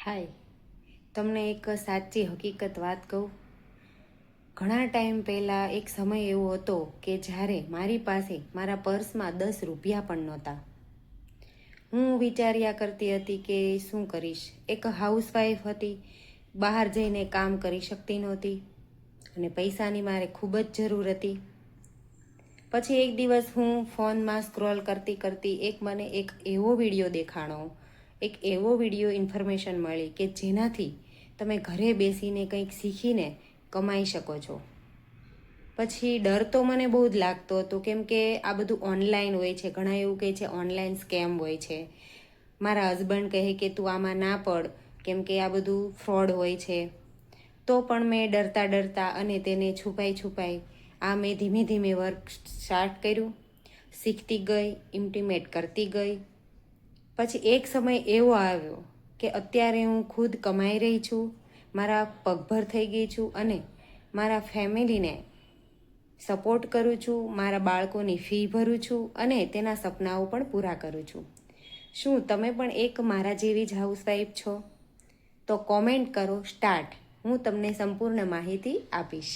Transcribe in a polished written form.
હાય, તમને એક સાચી હકીકત વાત કહું. ઘણા ટાઈમ પહેલાં એક સમય એવો હતો કે જ્યારે મારી પાસે મારા પર્સમાં 10 રૂપિયા પણ નહોતા. હું વિચાર્યા કરતી હતી કે શું કરીશ. એક હાઉસવાઈફ હતી, બહાર જઈને કામ કરી શકતી નહોતી અને પૈસાની મારે ખૂબ જ જરૂર હતી. પછી એક દિવસ હું ફોનમાં સ્ક્રોલ કરતી કરતી મને એક એવો વિડીયો દેખાણો, એક એવો વિડીયો ઇન્ફોર્મેશન મળી કે જેનાથી તમે ઘરે બેસીને કંઈક શીખીને કમાઈ શકો છો. પછી ડર તો મને બહુ જ લાગતો હતો, કેમ કે આ બધું ઓનલાઈન હોય છે. ઘણા એવું કહે છે ઓનલાઈન સ્કેમ હોય છે. મારા હસબન્ડ કહે કે તું આમાં ના પડ, કેમ કે આ બધું ફ્રોડ હોય છે. તો પણ મેં ડરતા ડરતા અને તેને છુપાઈ આ મેં ધીમે ધીમે વર્ક સ્ટાર્ટ કર્યું, શીખતી ગઈ, ઇમ્પ્લિમેન્ટ કરતી ગઈ. પછી એક સમય એવો આવ્યો કે અત્યારે હું ખુદ કમાઈ રહી છું, મારા પગભર થઈ ગઈ છું અને મારા ફેમિલીને સપોર્ટ કરું છું, મારા બાળકોની ફી ભરું છું અને તેના સપનાઓ પણ પૂરા કરું છું. શું તમે પણ એક મારા જેવી જ હાઉસવાઈફ છો? તો કોમેન્ટ કરો સ્ટાર્ટ. હું તમને સંપૂર્ણ માહિતી આપીશ.